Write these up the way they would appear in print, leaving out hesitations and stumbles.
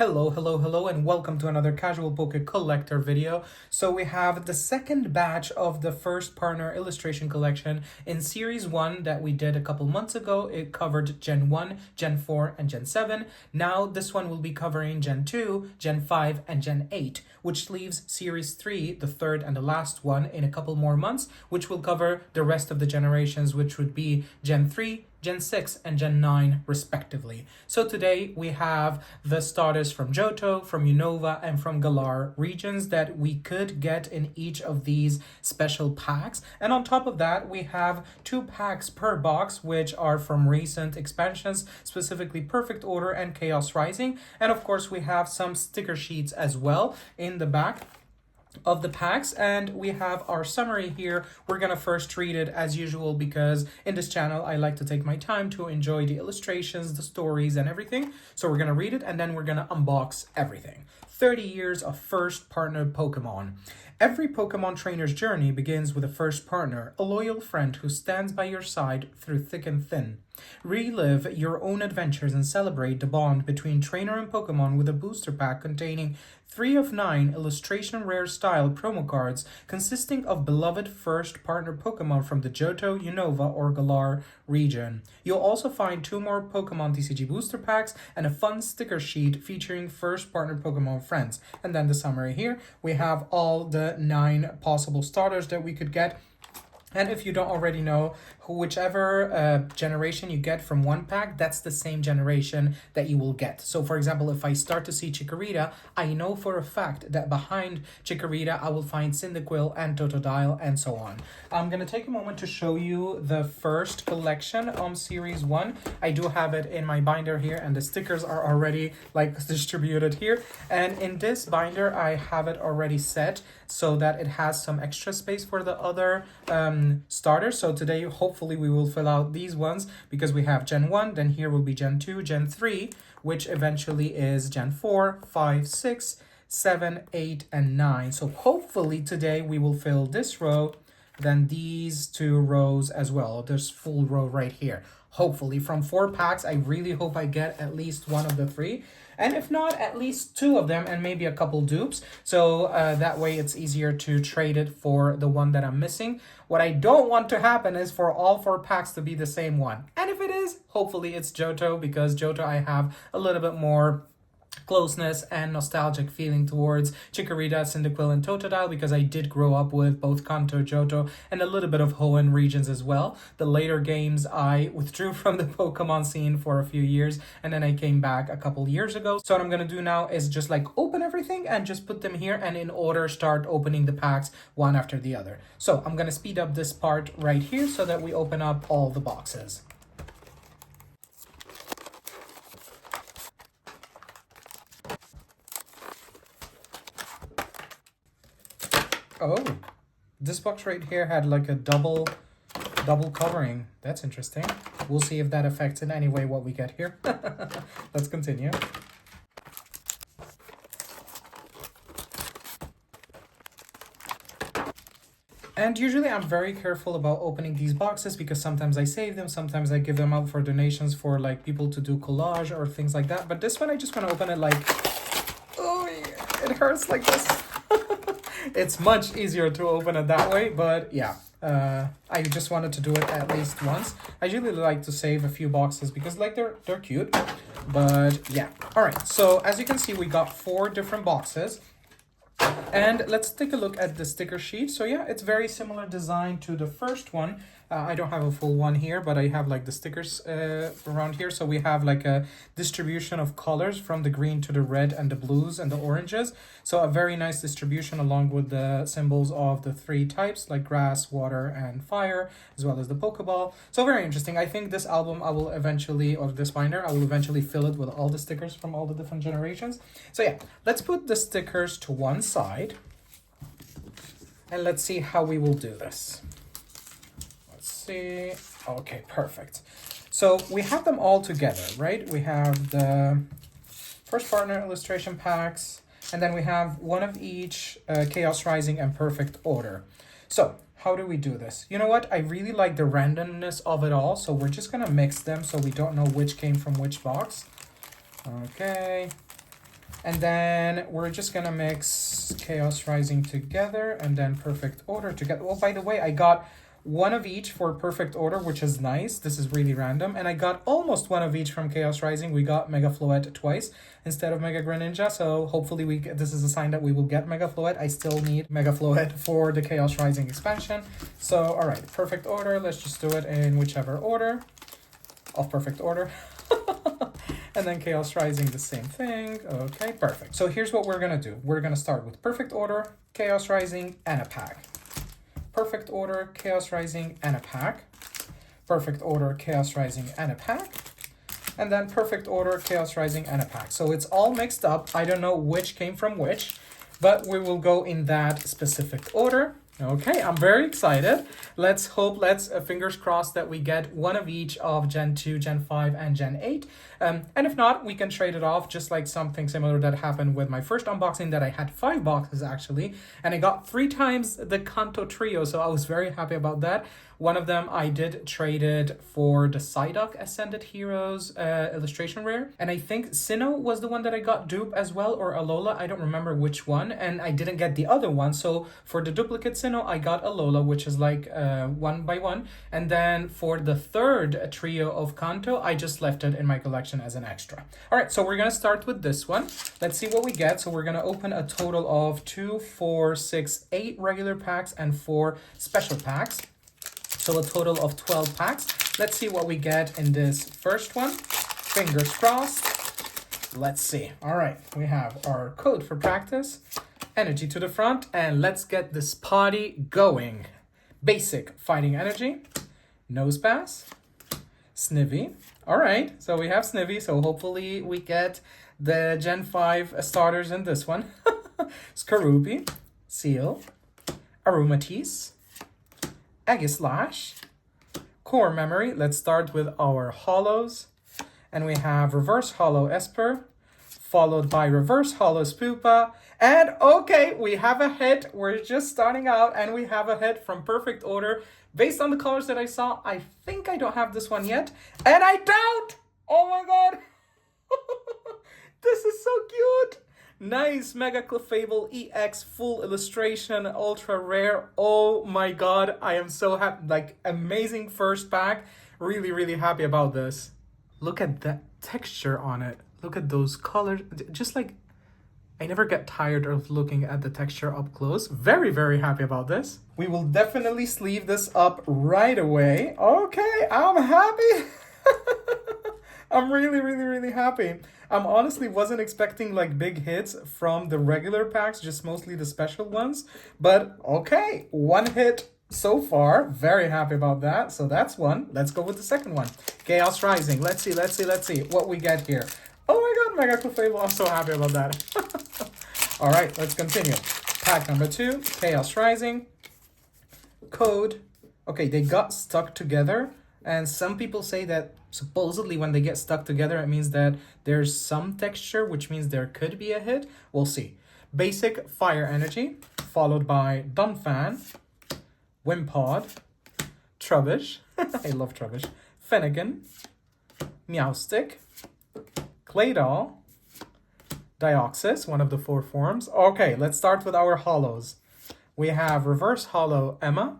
Hello, and welcome to another Casual Poke Collector video. So we have the second batch of the first partner illustration collection in Series 1 that we did a couple months ago. It covered Gen 1, Gen 4, and Gen 7. Now this one will be covering Gen 2, Gen 5, and Gen 8, which leaves Series 3, the third and the last one, in a couple more months, which will cover the rest of the generations, which would be Gen 3, Gen 6, and Gen 9 respectively. So today we have the starters from Johto, from Unova, and from Galar regions that we could get in each of these special packs. And on top of that, we have 2 packs per box, which are from recent expansions, specifically Perfect Order and Chaos Rising. And of course, we have some sticker sheets as well in the back of the packs, and we have our summary here. We're gonna first read it as usual because in this channel I like to take my time to enjoy the illustrations, the stories, and everything. So we're gonna read it and then we're gonna unbox everything. 30 years of first partner Pokemon. Every Pokemon trainer's journey begins with a first partner, a loyal friend who stands by your side through thick and thin. Relive your own adventures and celebrate the bond between trainer and Pokemon with a booster pack containing 3 of 9 illustration rare style promo cards consisting of beloved first partner Pokemon from the Johto, Unova, or Galar region. You'll also find 2 more Pokemon TCG booster packs and a fun sticker sheet featuring first partner Pokemon friends. And then the summary here, we have all the 9 possible starters that we could get. And if you don't already know, whichever generation you get from one pack, that's the same generation that you will get. So for example, if I start to see Chikorita, I know for a fact that behind Chikorita, I will find Cyndaquil and Totodile and so on. I'm going to take a moment to show you the first collection on Series 1. I do have it in my binder here and the stickers are already like distributed here. And in this binder, I have it already set so that it has some extra space for the other starters. So today, hopefully we will fill out these ones because we have Gen 1, then here will be Gen 2, Gen 3, which eventually is Gen 4, 5, 6, 7, 8, and 9. So hopefully today we will fill this row, then these 2 rows as well. There's full row right here. Hopefully from 4 packs, I really hope I get at least one of the 3. And if not, at least 2 of them and maybe a couple dupes. So that way it's easier to trade it for the one that I'm missing. What I don't want to happen is for all 4 packs to be the same one. And if it is, hopefully it's Johto, because Johto I have a little bit more closeness and nostalgic feeling towards Chikorita, Cyndaquil, and Totodile because I did grow up with both Kanto, Johto, and a little bit of Hoenn regions as well. The later games I withdrew from the Pokemon scene for a few years and then I came back a couple years ago. So what I'm gonna do now is just like open everything and just put them here and in order start opening the packs one after the other. So I'm gonna speed up this part right here so that we open up all the boxes. Oh, this box right here had like a double covering. That's interesting. We'll see if that affects in any way what we get here. Let's continue. And usually I'm very careful about opening these boxes because sometimes I save them, sometimes I give them out for donations for like people to do collage or things like that. But this one I just want to open it like, oh, it hurts like this. It's much easier to open it that way, but yeah, I just wanted to do it at least once. I usually like to save a few boxes because like they're cute, but yeah. All right, so as you can see, we got 4 different boxes. And let's take a look at the sticker sheet. So yeah, it's very similar design to the first one. I don't have a full one here, but I have like the stickers around here. So we have like a distribution of colors from the green to the red and the blues and the oranges. So a very nice distribution along with the symbols of the 3 types like grass, water, and fire, as well as the Pokeball. So very interesting. I think this album I will eventually, or this binder, I will eventually fill it with all the stickers from all the different generations. So yeah, let's put the stickers to one side and let's see how we will do this. See. Okay, perfect. So we have them all together, right? We have the first partner illustration packs, and then we have one of each Chaos Rising and Perfect Order. So how do we do this? You know what? I really like the randomness of it all, so we're just gonna mix them so we don't know which came from which box. Okay. And then we're just gonna mix Chaos Rising together and then Perfect Order together. Oh, by the way, I got one of each for Perfect Order, which is nice. This is really random. And I got almost one of each from Chaos Rising. We got Mega Floette twice instead of Mega Greninja. So hopefully this is a sign that we will get Mega Floette. I still need Mega Floette for the Chaos Rising expansion. So, all right, Perfect Order. Let's just do it in whichever order of Perfect Order. And then Chaos Rising, the same thing. Okay, perfect. So here's what we're gonna do. We're gonna start with Perfect Order, Chaos Rising, and a pack. Perfect Order, Chaos Rising, and a pack. Perfect Order, Chaos Rising, and a pack. And then Perfect Order, Chaos Rising, and a pack. So it's all mixed up. I don't know which came from which, but we will go in that specific order. Okay, I'm very excited. Let's fingers crossed that we get one of each of Gen 2, Gen 5, and Gen 8. And if not, we can trade it off, just like something similar that happened with my first unboxing that I had 5 boxes actually, and I got 3 times the Kanto trio, so I was very happy about that. One of them I did trade it for the Psyduck Ascended Heroes illustration rare. And I think Sinnoh was the one that I got dupe as well, or Alola, I don't remember which one. And I didn't get the other one. So for the duplicate Sinnoh, I got Alola, which is like 1 by 1. And then for the third trio of Kanto, I just left it in my collection as an extra. All right, so we're gonna start with this one. Let's see what we get. So we're gonna open a total of 2, 4, 6, 8 regular packs and 4 special packs. So a total of 12 packs. Let's see what we get in this first one. Fingers crossed. Let's see. All right, we have our code for practice, energy to the front, and let's get this party going. Basic fighting energy, nose pass, Snivy. All right, so we have Snivy, so hopefully we get the Gen 5 starters in this one. Skorupi, Seal, Aromatisse, Aegislash, Core Memory. Let's start with our hollows. And we have Reverse Hollow Esper, followed by Reverse Hollow Spoopa. And okay, we have a hit. We're just starting out and we have a hit from Perfect Order. Based on the colors that I saw, I think I don't have this one yet. And I don't! Oh my god! This is so cute! Nice Mega Clefable EX full illustration, ultra rare. Oh my god, I am so happy. Like, amazing first pack. Really, really happy about this. Look at that texture on it. Look at those colors. Just like, I never get tired of looking at the texture up close. Very, very happy about this. We will definitely sleeve this up right away. Okay, I'm happy. I'm really, really, really happy. Honestly wasn't expecting like big hits from the regular packs, just mostly the special ones. But okay, 1 hit so far. Very happy about that. So that's one. Let's go with the second one. Chaos Rising. Let's see what we get here. Oh my god, Mega Clefable. I'm so happy about that. All right, let's continue. Pack number 2, Chaos Rising. Code. Okay, they got stuck together. And some people say that supposedly when they get stuck together, it means that there's some texture, which means there could be a hit. We'll see. Basic Fire Energy, followed by Dunfan, Wimpod, Trubbish, I love Trubbish, Finnegan, Meowstic, Claydol, Deoxys, one of the 4 forms. Okay, let's start with our hollows. We have Reverse Hollow Emma.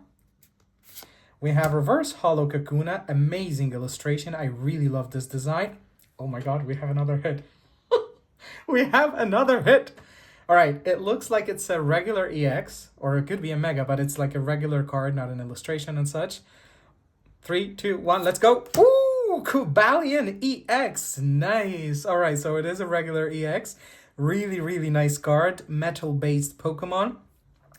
We have Reverse Hollow Kakuna. Amazing illustration. I really love this design. Oh my god, we have another hit. We have another hit. All right, it looks like it's a regular EX, or it could be a Mega, but it's like a regular card, not an illustration and such. 3, 2, 1, let's go. Ooh, Cubalion EX. Nice. All right, so it is a regular EX. Really, really nice card. Metal-based Pokemon.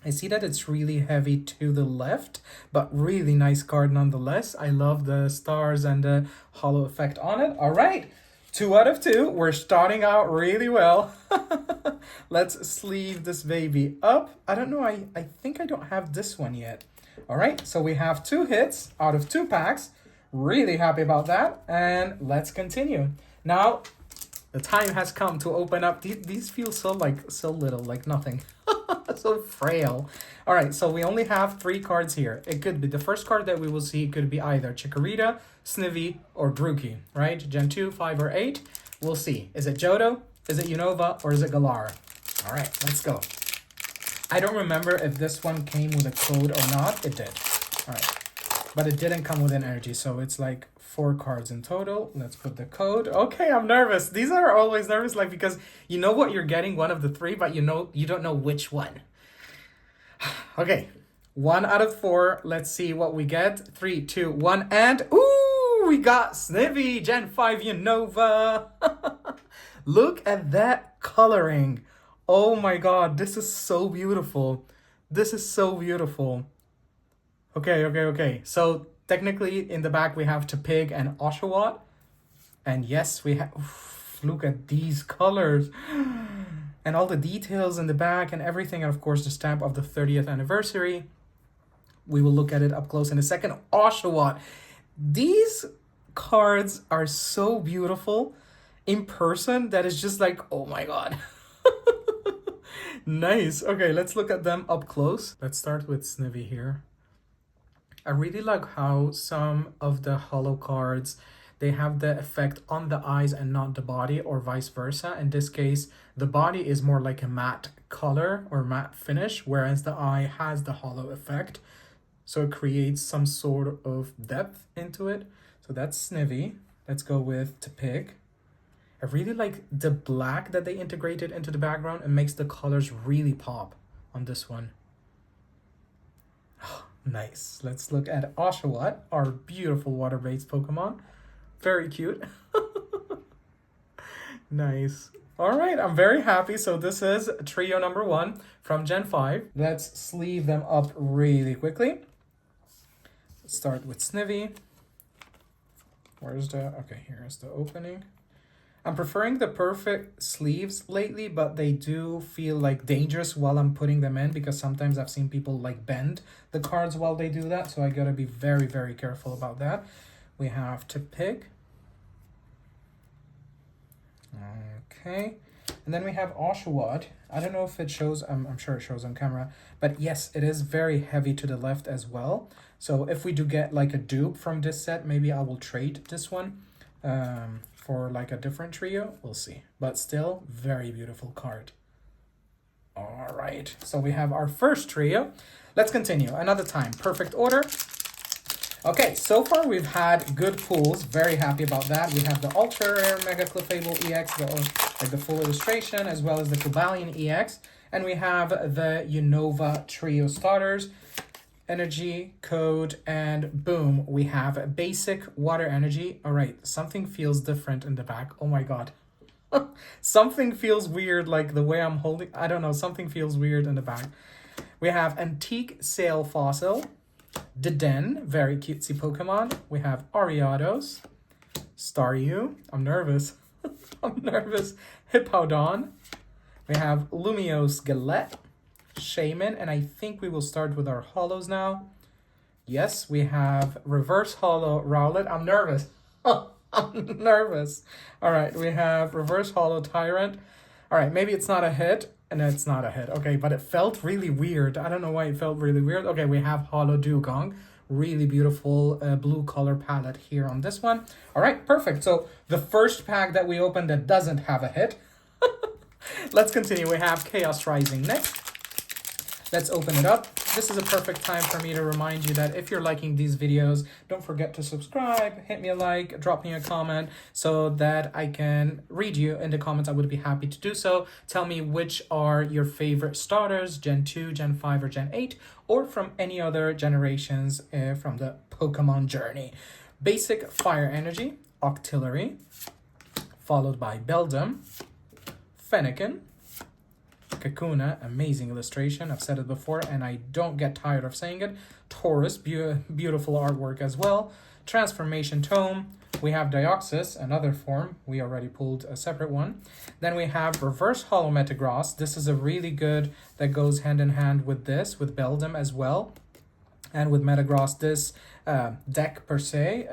I see that it's really heavy to the left, but really nice card nonetheless. I love the stars and the hollow effect on it. All right, 2 out of 2. We're starting out really well. Let's sleeve this baby up. I don't know, I think I don't have this one yet. All right, so we have 2 hits out of 2 packs. Really happy about that. And let's continue. Now, the time has come to open up. These feel so little, like nothing. So frail. All right, so we only have 3 cards here. It could be the first card that we will see could be either Chikorita, Snivy, or Grookey, right? Gen 2, 5, or 8. We'll see. Is it Johto? Is it Unova or is it Galar? All right, let's go. I don't remember if this one came with a code or not. It did. All right. But it didn't come with an energy, so it's like 4 cards in total. Let's put the code. Okay, I'm nervous. These are always nervous, like, because you know what you're getting, one of the 3, but you don't know which one. Okay, 1 out of 4. Let's see what we get. 3, 2, 1, and ooh, we got Snivy Gen 5 Unova. Look at that coloring. Oh my god, this is so beautiful. This is so beautiful. Okay. So technically in the back we have Tepig and Oshawott. And yes, we have... Look at these colors. And all the details in the back and everything. And of course the stamp of the 30th anniversary. We will look at it up close in a second. Oshawott. These cards are so beautiful in person that is just like, oh my god. Nice. Okay, let's look at them up close. Let's start with Snivy here. I really like how some of the holo cards, they have the effect on the eyes and not the body, or vice versa. In this case, the body is more like a matte color or matte finish, whereas the eye has the holo effect. So it creates some sort of depth into it. So that's Snivy. Let's go with Tepig. I really like the black that they integrated into the background. It makes the colors really pop on this one. Nice. Let's look at Oshawott, our beautiful water-based Pokemon. Very cute. Nice. All right, I'm very happy. So this is trio number 1 from Gen 5. Let's sleeve them up really quickly. Let's start with Snivy. Where's the... Okay, here's the opening. I'm preferring the perfect sleeves lately, but they do feel like dangerous while I'm putting them in, because sometimes I've seen people like bend the cards while they do that. So I gotta be very, very careful about that. We have Tepig. Okay. And then we have Oshawott. I don't know if it shows, I'm sure it shows on camera, but yes, it is very heavy to the left as well. So if we do get like a dupe from this set, maybe I will trade this one. For like a different trio, we'll see. But still, very beautiful card. All right, so we have our first trio. Let's continue another time. Perfect order. Okay, so far we've had good pulls. Very happy about that. We have the Ultra Rare Mega Clefable EX, the full illustration, as well as the Cobalion EX. And we have the Unova Trio starters. Energy, code, and boom, we have basic water energy. All right, something feels different in the back. Oh my god. Something feels weird, like the way I'm holding. I don't know, something feels weird in the back. We have Antique Sail Fossil, Deden, very cutesy Pokemon. We have Ariados, Staryu. I'm nervous. I'm nervous. Hippowdon. We have Lumiose Galette, Shaman, and I think we will start with our holos now. Yes, we have Reverse Holo Rowlet. I'm nervous. I'm nervous. All right, we have Reverse Holo Tyrant. All right, maybe it's not a hit, and it's not a hit. Okay, but it felt really weird. I don't know why it felt really weird. Okay, we have Holo Dugong. Really beautiful blue color palette here on this one. All right, perfect. So the first pack that we opened that doesn't have a hit. Let's continue. We have Chaos Rising next. Let's open it up. This is a perfect time for me to remind you that if you're liking these videos, don't forget to subscribe, hit me a like, drop me a comment so that I can read you in the comments. I would be happy to do so. Tell me which are your favorite starters, Gen 2, Gen 5, or Gen 8, or from any other generations from the Pokemon journey. Basic Fire Energy, Octillery, followed by Beldum, Fennekin, Kakuna, amazing illustration. I've said it before and I don't get tired of saying it. Taurus, beautiful artwork as well. Transformation Tome. We have Deoxys, another form. We already pulled a separate one. Then we have Reverse Holo Metagross. This is a really good that goes hand in hand with this, with Beldum as well. And with Metagross, this deck per se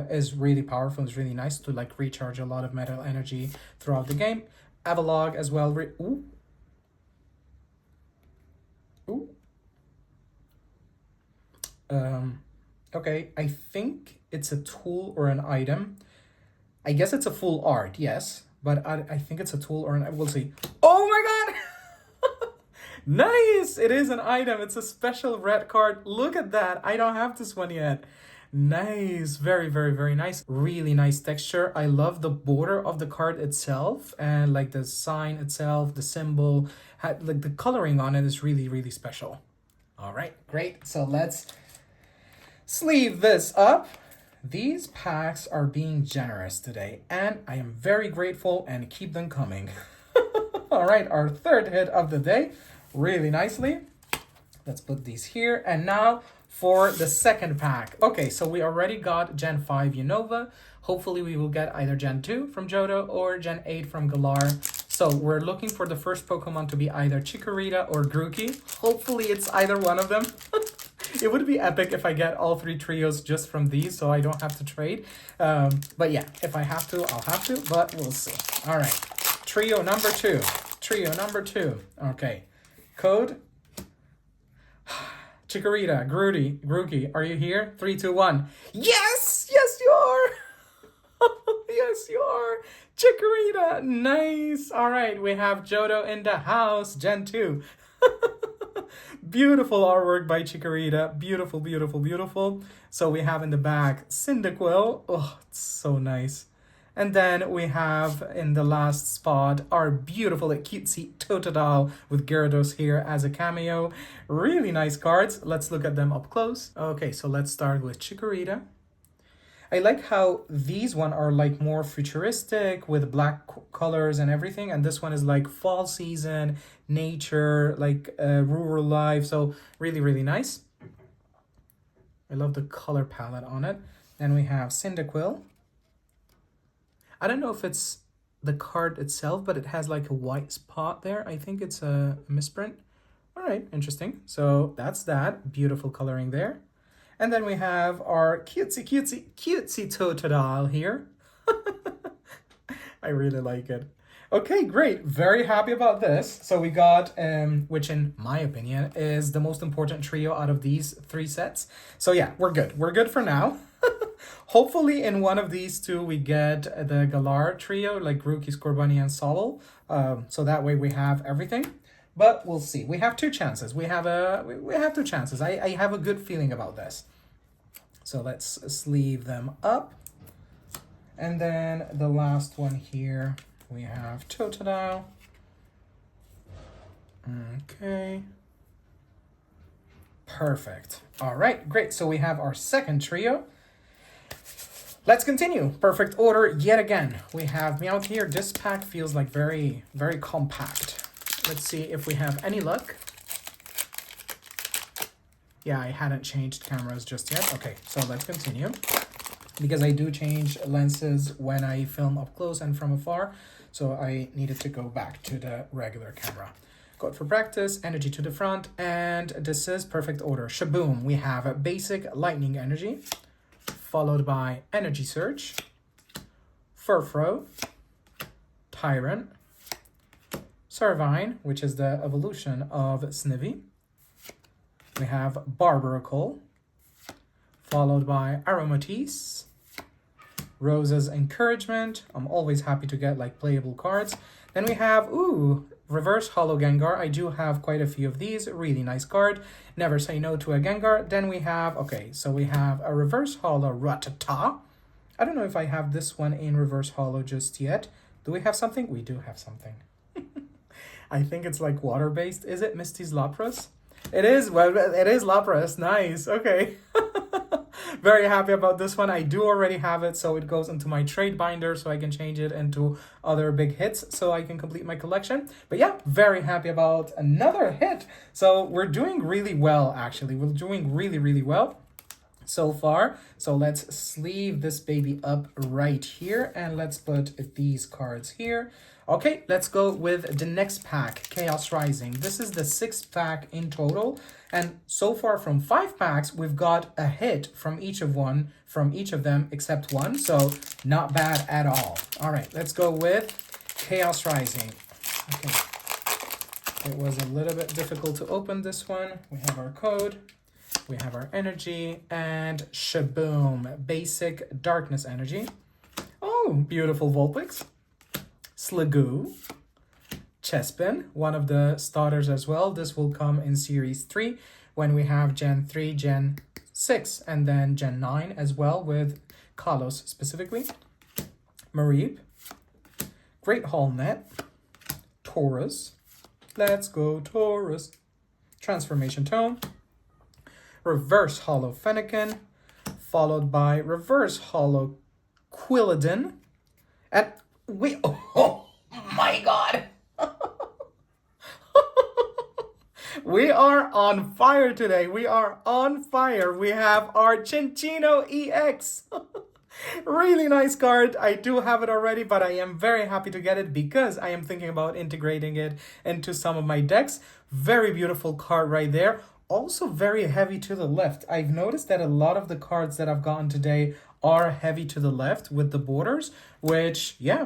is really powerful. It's really nice to like recharge a lot of metal energy throughout the game. Avalog as well. Ooh. Okay, I think it's a tool or an item. I guess it's a full art, yes. but I think it's a tool or we'll see. Oh my god! Nice! It is an item. It's a special red card. Look at that. I don't have this one yet. Nice. Very, very, very nice. Really nice texture. I love the border of the card itself and like the sign itself, the symbol, like the coloring on it is really, really special. All right, great. So let's sleeve this up. These packs are being generous today, and I am very grateful and keep them coming. All right, our third hit of the day, really nicely. Let's put these here, and now for the second pack. Okay, so we already got Gen 5 Unova. Hopefully we will get either Gen 2 from Johto or Gen 8 from Galar. So we're looking for the first Pokemon to be either Chikorita or Grookey. Hopefully it's either one of them. It would be epic if I get all three trios just from these, so I don't have to trade. But yeah, if I have to, I'll have to, but we'll see. All right, trio number two. Trio number two. Okay, code. Chikorita, Grookey, are you here? 3, 2, 1. Yes! Yes, you are! Yes, you are! Chikorita! Nice! All right, we have Johto in the house, Gen 2. Beautiful artwork by Chikorita. Beautiful, beautiful, beautiful. So we have in the back Cyndaquil. Oh, it's so nice. And then we have in the last spot our beautiful cutesy Totodile with Gyarados here as a cameo. Really nice cards. Let's look at them up close. Okay, so let's start with Chikorita. I like how these one are like more futuristic with black colors and everything. And this one is like fall season, nature, like rural life. So really, really nice. I love the color palette on it. Then we have Cyndaquil. I don't know if it's the card itself, but it has like a white spot there. I think it's a misprint. All right, interesting. So that's that. Beautiful coloring there. And then we have our cutesy Totodile here. I really like it. Okay, great. Very happy about this. So we got, which in my opinion is the most important trio out of these three sets. So yeah, we're good. We're good for now. Hopefully in one of these two we get the Galar trio, like Grookey, Scorbunny, and Sobble. So that way we have everything. But we'll see. We have two chances. We have two chances. I have a good feeling about this. So let's sleeve them up. And then the last one here, we have Totodile. Okay. Perfect. All right, great. So we have our second trio. Let's continue. Perfect order yet again. We have Meowth here. This pack feels like very, very compact. Let's see if we have any luck. Yeah, I hadn't changed cameras just yet. Okay, so let's continue. Because I do change lenses when I film up close and from afar. So I needed to go back to the regular camera. Go for practice, energy to the front, and this is perfect order. Shaboom, we have a basic lightning energy, followed by energy surge, Furfrou, Tyrant, Servine, which is the evolution of Snivy. We have Barbaracle, followed by Aromatisse, Rose's Encouragement. I'm always happy to get like playable cards. Then we have, Reverse Holo Gengar. I do have quite a few of these. Really nice card. Never say no to a Gengar. Then we have, so we have a Reverse Holo Rattata. I don't know if I have this one in Reverse Holo just yet. Do we have something? We do have something. I think it's like water-based. Is it Misty's Lapras? It is. Well, it is Lapras. Nice. Okay. Very happy about this one. I do already have it, so it goes into my trade binder so I can change it into other big hits so I can complete my collection. But yeah, very happy about another hit. So we're doing really well, actually. We're doing really, really well so far. So let's sleeve this baby up right here and let's put these cards here. Okay, let's go with the next pack, Chaos Rising. This is the 6th pack in total. And so far from 5 packs, we've got a hit from each of them except one. So not bad at all. All right, let's go with Chaos Rising. Okay, it was a little bit difficult to open this one. We have our code, we have our energy, and shaboom, basic darkness energy. Oh, beautiful Vulpix. Sliggoo, Chespin, one of the starters as well. This will come in Series 3 when we have Gen 3, Gen 6, and then Gen 9 as well with Kalos specifically. Mareep, Great Hall Net, Taurus, let's go Taurus, Transformation Tome, Reverse Hollow Fennekin, followed by Reverse Hollow Quilladin, and oh my god! We are on fire today. We are on fire. We have our Chinchino EX. Really nice card. I do have it already, but I am very happy to get it because I am thinking about integrating it into some of my decks. Very beautiful card right there. Also very heavy to the left. I've noticed that a lot of the cards that I've gotten today are heavy to the left with the borders, which, yeah,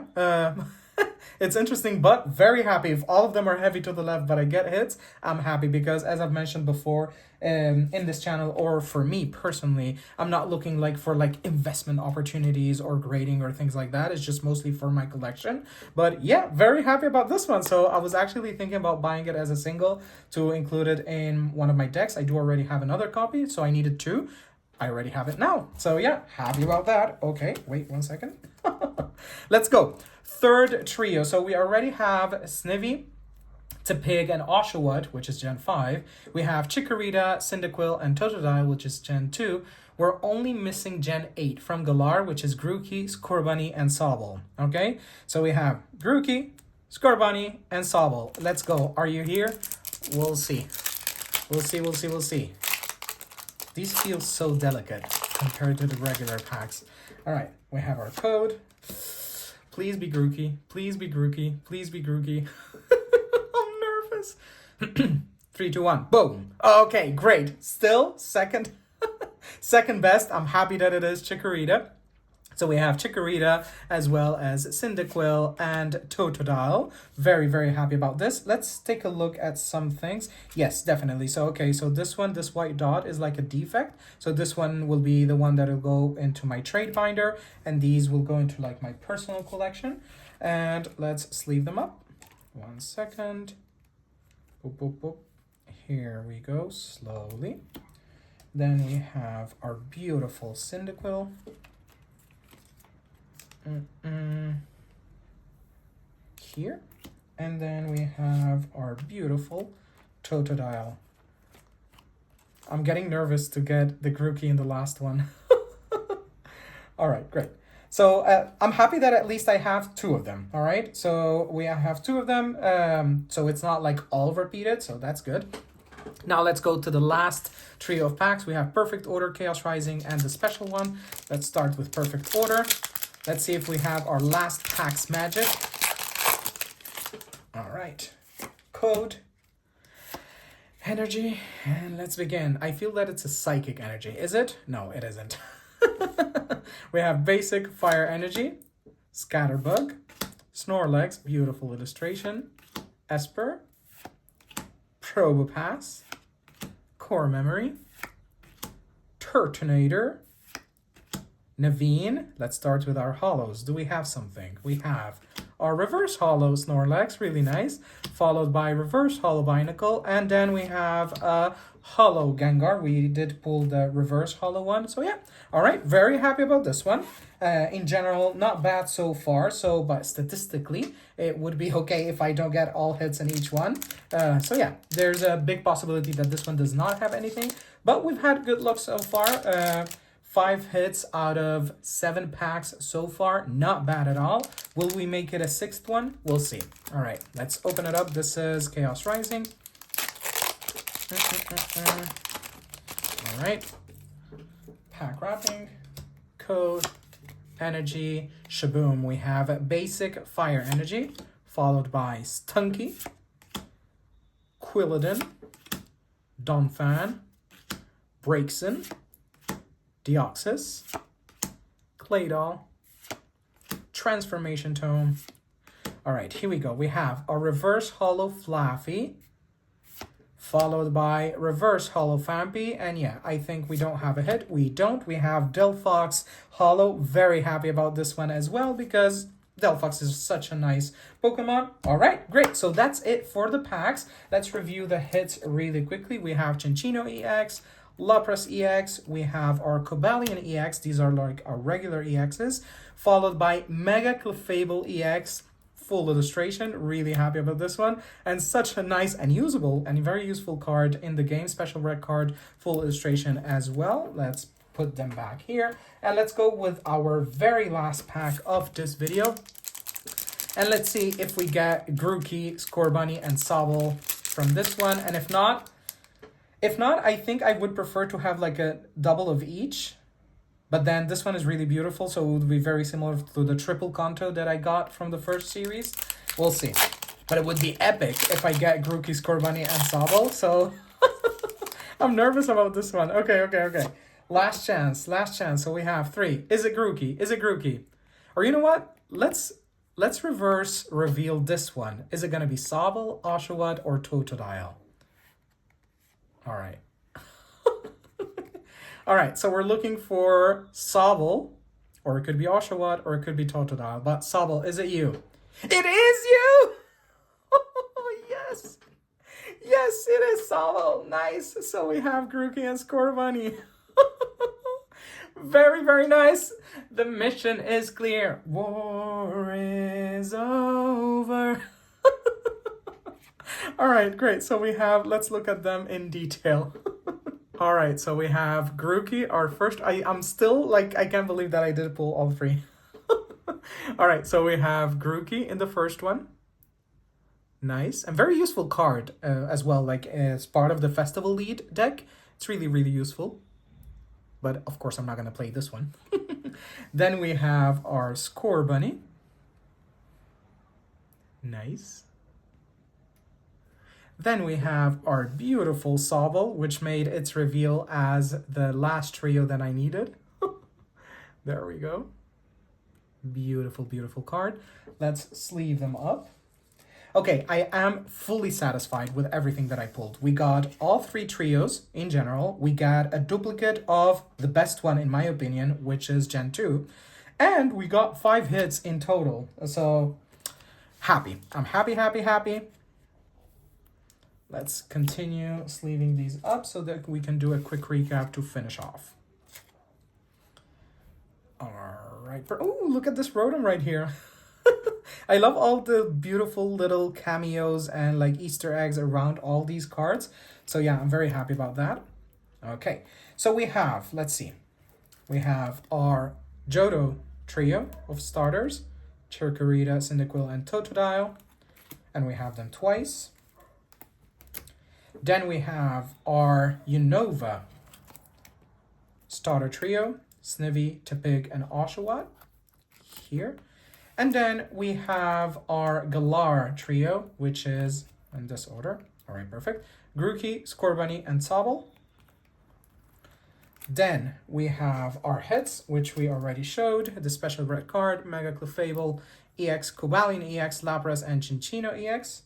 it's interesting, but very happy. If all of them are heavy to the left, but I get hits, I'm happy because, as I've mentioned before, in this channel, or for me personally, I'm not looking for investment opportunities or grading or things like that. It's just mostly for my collection. But yeah, very happy about this one. So I was actually thinking about buying it as a single to include it in one of my decks. I do already have another copy, so I needed two. I already have it now. So yeah, happy about that. Okay, wait 1 second. Let's go. Third trio. So we already have Snivy, Tepig, and Oshawott, which is Gen 5. We have Chikorita, Cyndaquil, and Totodile, which is Gen 2. We're only missing Gen 8 from Galar, which is Grookey, Scorbunny, and Sobble. Okay? So we have Grookey, Scorbunny, and Sobble. Let's go. Are you here? We'll see. We'll see, we'll see, we'll see. These feel so delicate compared to the regular packs. All right, we have our code. Please be Grookey. Please be Grookey. Please be Grookey. I'm nervous. 3, 2, 1. Boom. Okay, great. Still second best. I'm happy that it is Chikorita. So we have Chikorita as well as Cyndaquil and Totodile. Very, very happy about this. Let's take a look at some things. Yes, definitely. So, okay, so this one, this white dot is like a defect. So this one will be the one that will go into my trade binder. And these will go into my personal collection. And let's sleeve them up. 1 second. Boop, boop, boop. Here we go, slowly. Then we have our beautiful Cyndaquil. Here, and then we have our beautiful Totodile. I'm getting nervous to get the Grookey in the last one. All right, great. So I'm happy that at least I have 2 of them. All right, so we have 2 of them. So it's not all repeated, so that's good. Now let's go to the last trio of packs. We have Perfect Order, Chaos Rising, and the special one. Let's start with Perfect Order. Let's see if we have our last pack's magic. All right. Code. Energy. And let's begin. I feel that it's a psychic energy. Is it? No, it isn't. We have basic fire energy. Scatterbug. Snorlax. Beautiful illustration. Esper. Probopass. Core Memory. Turtonator. Naveen. Let's start with our hollows. Do we have something? We have our reverse hollow Snorlax, really nice, followed by reverse hollow Binacle, and then we have a hollow Gengar. We did pull the reverse hollow one, so yeah. All right, very happy about this one. In general, not bad so far, but statistically, it would be okay if I don't get all hits in each one. So yeah, there's a big possibility that this one does not have anything, but we've had good luck so far. 5 hits out of 7 packs so far. Not bad at all. Will we make it a 6th one? We'll see. All right, let's open it up. This is Chaos Rising. All right. Pack wrapping. Code. Energy. Shaboom. We have basic fire energy, followed by Stunky, Quilladin, Donphan, Braixen, Deoxys, Claydol, Transformation Tome. All right, here we go. We have a reverse hollow Flaffy, followed by reverse hollow Fampy. And yeah, I think we don't have a hit. We don't. We have Delphox hollow. Very happy about this one as well because Delphox is such a nice Pokemon. All right, great. So that's it for the packs. Let's review the hits really quickly. We have Cinccino EX, Lapras EX, we have our Cobalion EX. These are like our regular EXs, followed by Mega Clefable EX, full illustration. Really happy about this one. And such a nice and usable and very useful card in the game. Special red card, full illustration as well. Let's put them back here. And let's go with our very last pack of this video. And let's see if we get Grookey, Scorbunny, and Sobble from this one. And if not, I think I would prefer to have like a double of each. But then this one is really beautiful, so it would be very similar to the triple Kanto that I got from the first series. We'll see. But it would be epic if I get Grookey, Scorbunny, and Sobble. So I'm nervous about this one. Okay. Last chance. So we have 3. Is it Grookey? Or you know what? Let's reverse reveal this one. Is it going to be Sobble, Oshawott, or Totodile? All right. All right, so we're looking for Sobble, or it could be Oshawott, or it could be Totodile. But Sobble, is it you? It is you! Yes! Yes, it is Sobble. Nice. So we have Grookey and Scorbunny. Very, very nice. The mission is clear. War is over. All right, great. So we have, let's look at them in detail. All right, so we have Grookey, our first. I'm still like, I can't believe that I did pull all 3. All right, so we have Grookey in the first one. Nice and very useful card as well, like as part of the Festival Lead deck. It's really, really useful. But of course, I'm not going to play this one. Then we have our Scorbunny. Nice. Then we have our beautiful Sobble, which made its reveal as the last trio that I needed. There we go. Beautiful, beautiful card. Let's sleeve them up. Okay, I am fully satisfied with everything that I pulled. We got all 3 trios in general. We got a duplicate of the best one, in my opinion, which is Gen 2. And we got 5 hits in total. So, happy. I'm happy. Let's continue sleeving these up so that we can do a quick recap to finish off. All right. Oh, look at this Rotom right here. I love all the beautiful little cameos and like Easter eggs around all these cards. So yeah, I'm very happy about that. Okay, so we have, let's see. We have our Johto trio of starters. Chikorita, Cyndaquil, and Totodile. And we have them twice. Then we have our Unova starter trio, Snivy, Tepig, and Oshawott here. And then we have our Galar trio, which is in this order. All right, perfect. Grookey, Scorbunny, and Sobble. Then we have our hits, which we already showed. The special red card, Mega Clefable, EX, Cobalion EX, Lapras, and Cinccino EX.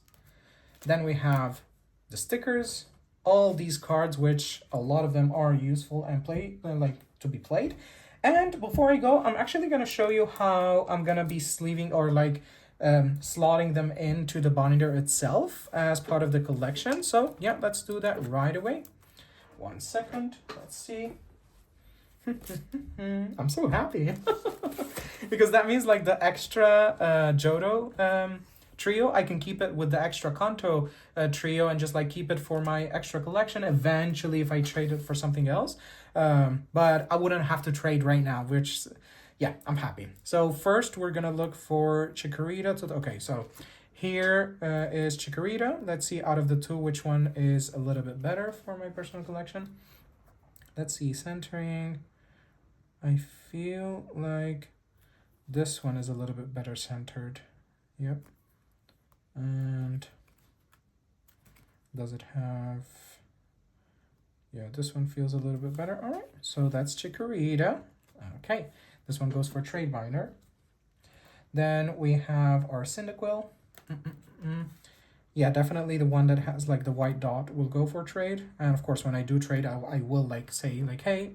Then we have the stickers, all these cards, which a lot of them are useful and to be played. And before I go, I'm actually going to show you how I'm going to be sleeving or slotting them into the binder itself as part of the collection. So yeah, let's do that right away. 1 second. Let's see. I'm so happy because that means like the extra Johto trio, I can keep it with the extra Kanto trio and just like keep it for my extra collection eventually if I trade it for something else. But I wouldn't have to trade right now, which, yeah, I'm happy. So first we're gonna look for Chikorita. Okay, so here is Chikorita. Let's see out of the 2 which one is a little bit better for my personal collection. Let's see, centering. I feel like this one is a little bit better centered. Yep. And does it have... Yeah, this one feels a little bit better. All right, so that's Chikorita. Okay, this one goes for trade binder. Then we have our Cyndaquil. Yeah, definitely the one that has like the white dot will go for trade. And of course, when I do trade, I will like say like, hey,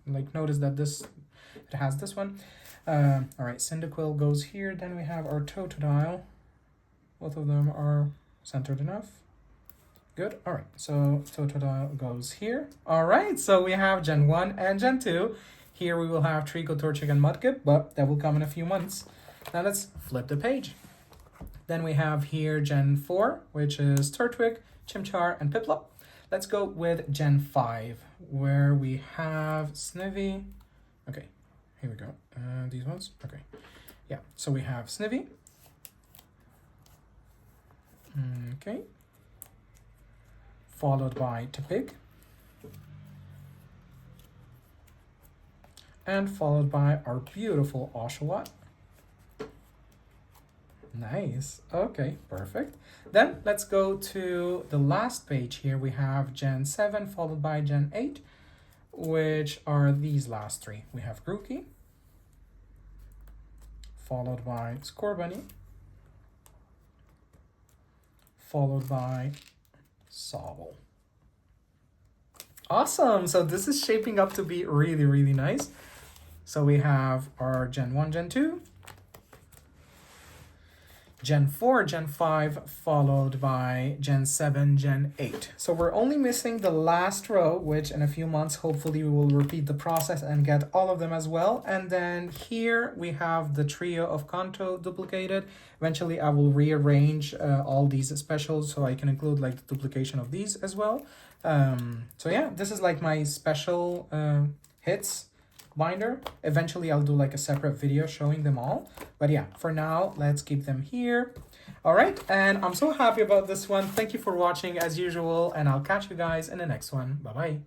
like notice that it has this one. All right, Cyndaquil goes here. Then we have our Totodile. Both of them are centered enough. Good. All right, so Totodile goes here. All right, so we have Gen 1 and Gen 2. Here we will have Trico, Torchic, and Mudkip, but that will come in a few months. Now let's flip the page. Then we have here Gen 4, which is Turtwig, Chimchar, and Piplup. Let's go with Gen 5, where we have Snivy. Okay, here we go. These ones? Okay. Yeah, so we have Snivy. Okay. Followed by Tepig. And followed by our beautiful Oshawott. Nice. Okay, perfect. Then let's go to the last page here. We have Gen 7 followed by Gen 8, which are these last three. We have Grookey, followed by Scorbunny, followed by Sobble. Awesome. So this is shaping up to be really, really nice. So we have our Gen 1, Gen 2, Gen 4, Gen 5, followed by Gen 7, Gen 8. So we're only missing the last row, which in a few months, hopefully we will repeat the process and get all of them as well. And then here we have the trio of Kanto duplicated. Eventually I will rearrange all these specials so I can include like the duplication of these as well. So yeah, this is like my special hits binder. Eventually I'll do like a separate video showing them all, but yeah, for now let's keep them here. All right, and I'm so happy about this one. Thank you for watching as usual, and I'll catch you guys in the next one. Bye bye.